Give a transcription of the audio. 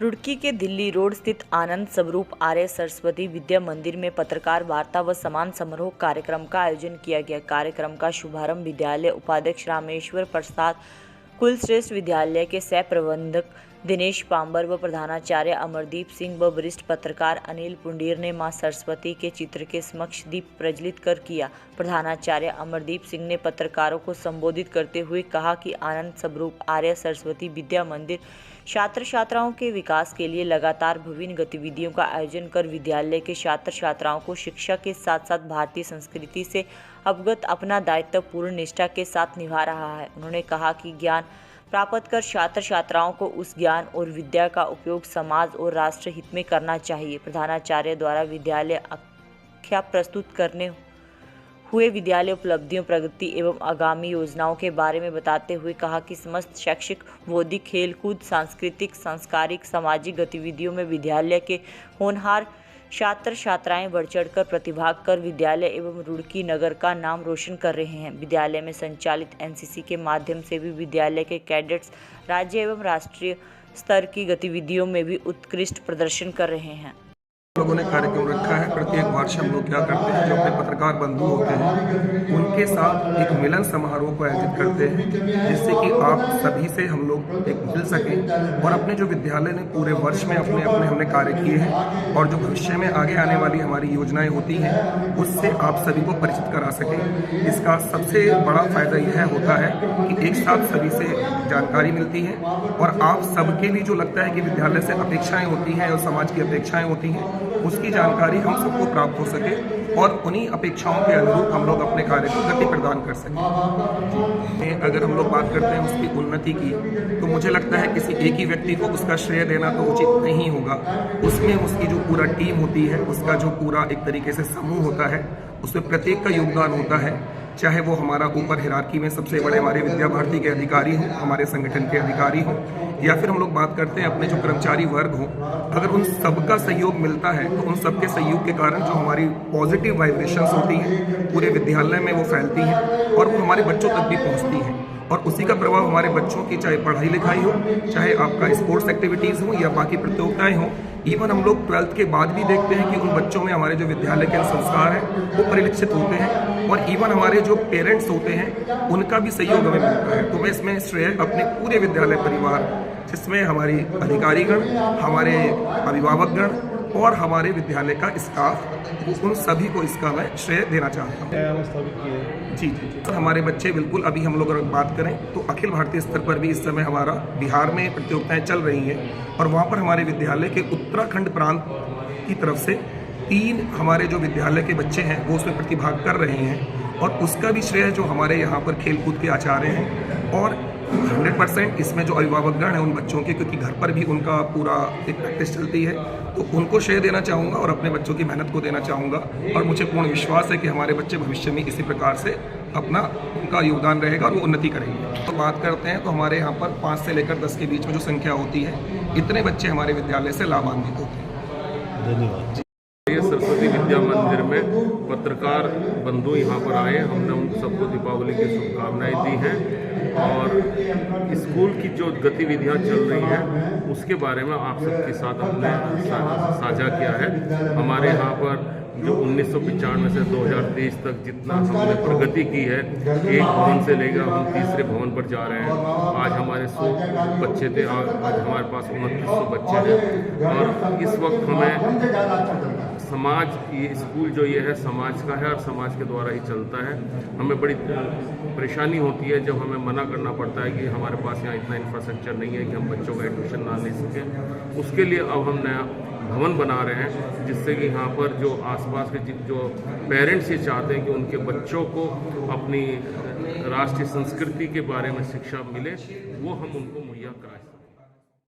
रुड़की के दिल्ली रोड स्थित आनंद स्वरूप आर्य सरस्वती विद्या मंदिर में पत्रकार वार्ता व सम्मान समारोह कार्यक्रम का आयोजन किया गया। कार्यक्रम का शुभारंभ विद्यालय उपाध्यक्ष रामेश्वर प्रसाद, कुलश्रेष्ठ विद्यालय के सह प्रबंधक दिनेश पांबर व प्रधानाचार्य अमरदीप सिंह व वरिष्ठ पत्रकार अनिल पुंडीर ने मां सरस्वती के चित्र के समक्ष दीप प्रज्वलित कर किया। प्रधानाचार्य अमरदीप सिंह ने पत्रकारों को संबोधित करते हुए कहा कि आनंद स्वरूप आर्य सरस्वती विद्या मंदिर छात्र छात्राओं के विकास के लिए लगातार विभिन्न गतिविधियों का आयोजन कर विद्यालय के छात्र छात्राओं को शिक्षा के साथ साथ भारतीय संस्कृति से अवगत अपना दायित्व पूर्ण निष्ठा के साथ निभा रहा है। उन्होंने कहा कि ज्ञान प्राप्त कर छात्र छात्राओं को उस ज्ञान और विद्या का उपयोग समाज और राष्ट्र हित में करना चाहिए। प्रधानाचार्य द्वारा विद्यालय आख्या प्रस्तुत करने हुए विद्यालय उपलब्धियों, प्रगति एवं आगामी योजनाओं के बारे में बताते हुए कहा कि समस्त शैक्षिक, बौद्धिक, खेलकूद, सांस्कृतिक, सांस्कारिक, सामाजिक गतिविधियों में विद्यालय के होनहार छात्र छात्राएं बढ़ चढ़कर प्रतिभाग कर विद्यालय एवं रुड़की नगर का नाम रोशन कर रहे हैं। विद्यालय में संचालित एनसीसी के माध्यम से भी विद्यालय के कैडेट्स राज्य एवं राष्ट्रीय स्तर की गतिविधियों में भी उत्कृष्ट प्रदर्शन कर रहे हैं। लोगों ने कार्यक्रम रखा है। प्रत्येक वर्ष हम लोग क्या करते हैं, जो अपने पत्रकार बंधु होते हैं उनके साथ एक मिलन समारोह को आयोजित करते हैं, जिससे कि आप सभी से हम लोग एक मिल सकें और अपने जो विद्यालय ने पूरे वर्ष में अपने हमने कार्य किए हैं और जो भविष्य में आगे आने वाली हमारी योजनाएं होती हैं उससे आप सभी को परिचित करा सकें। इसका सबसे बड़ा फायदा यह होता है कि एक साथ सभी से जानकारी मिलती है और आप सबके लिए जो लगता है कि विद्यालय से अपेक्षाएं होती हैं और समाज की अपेक्षाएं होती हैं उसकी जानकारी हम सबको प्राप्त हो सके और उन्हीं अपेक्षाओं के अनुरूप हम लोग अपने कार्य को गति प्रदान कर सकें। अगर हम लोग बात करते हैं उसकी उन्नति की, तो मुझे लगता है किसी एक ही व्यक्ति को उसका श्रेय देना तो उचित नहीं होगा। उसमें उसकी जो पूरा टीम होती है, उसका जो पूरा एक तरीके से समूह होता है, उसमें प्रत्येक का योगदान होता है। चाहे वो हमारा ऊपर हिरार्की में सबसे बड़े हमारे विद्या भारती के अधिकारी हों, हमारे संगठन के अधिकारी हों, या फिर हम लोग बात करते हैं अपने जो कर्मचारी वर्ग हों, अगर उन सबका सहयोग मिलता है तो उन सबके सहयोग के कारण जो हमारी पॉजिटिव वाइब्रेशंस होती हैं पूरे विद्यालय में वो फैलती हैं और वो हमारे बच्चों तक भी पहुंचती हैं और उसी का प्रभाव हमारे बच्चों की चाहे पढ़ाई लिखाई हो, चाहे आपका स्पोर्ट्स एक्टिविटीज़ हो या बाकी प्रतियोगिताएं हो। इवन हम लोग 12th के बाद भी देखते हैं कि उन बच्चों में हमारे जो विद्यालय के संस्कार हैं वो परिलक्षित होते हैं और इवन हमारे जो पेरेंट्स होते हैं उनका भी सहयोग हमें मिलता है। तो मैं इसमें श्रेय अपने पूरे विद्यालय परिवार, जिसमें हमारी अधिकारीगण, हमारे अभिभावकगण और हमारे विद्यालय का स्टाफ, उन सभी को इसका मैं श्रेय देना चाहता हूँ। जी। हमारे बच्चे बिल्कुल, अभी हम लोग अगर बात करें तो अखिल भारतीय स्तर पर भी इस समय हमारा बिहार में प्रतियोगिताएं चल रही हैं और वहाँ पर हमारे विद्यालय के उत्तराखंड प्रांत की तरफ से 3 हमारे जो विद्यालय के बच्चे हैं वो उसमें प्रतिभाग कर रहे हैं और उसका भी श्रेय जो हमारे यहाँ पर खेलकूद के आचार्य हैं और 100% इसमें जो अभिभावकगण हैं उन बच्चों के, क्योंकि घर पर भी उनका पूरा एक प्रैक्टिस चलती है, तो उनको श्रेय देना चाहूँगा और अपने बच्चों की मेहनत को देना चाहूँगा और मुझे पूर्ण विश्वास है कि हमारे बच्चे भविष्य में इसी प्रकार से अपना उनका योगदान रहेगा और वो उन्नति करेंगे। तो बात करते हैं तो हमारे यहाँ पर 5 से लेकर 10 के बीच में जो संख्या होती है, इतने बच्चे हमारे विद्यालय से लाभान्वित होते हैं। धन्यवाद। सरस्वती विद्या मंदिर में पत्रकार बंधु यहाँ पर आए, हमने उन सबको दीपावली की शुभकामनाएं दी हैं और स्कूल की जो गतिविधियाँ चल रही हैं उसके बारे में आप सबके साथ हमने साझा किया है। हमारे यहाँ पर जो 1995 से 2023 तक जितना हमने प्रगति की है, एक भवन से लेकर हम तीसरे भवन पर जा रहे हैं। आज हमारे 100 बच्चे थे, आज हमारे पास 2900 बच्चे हैं और इस वक्त हमें समाज, ये स्कूल जो ये है समाज का है और समाज के द्वारा ही चलता है। हमें बड़ी परेशानी होती है जब हमें मना करना पड़ता है कि हमारे पास यहाँ इतना इंफ्रास्ट्रक्चर नहीं है कि हम बच्चों का एडमिशन ना ले सकें। उसके लिए अब हम नया भवन बना रहे हैं, जिससे कि यहाँ पर जो आसपास के जो पेरेंट्स ये चाहते हैं कि उनके बच्चों को अपनी राष्ट्रीय संस्कृति के बारे में शिक्षा मिले, वो हम उनको मुहैया कराएं।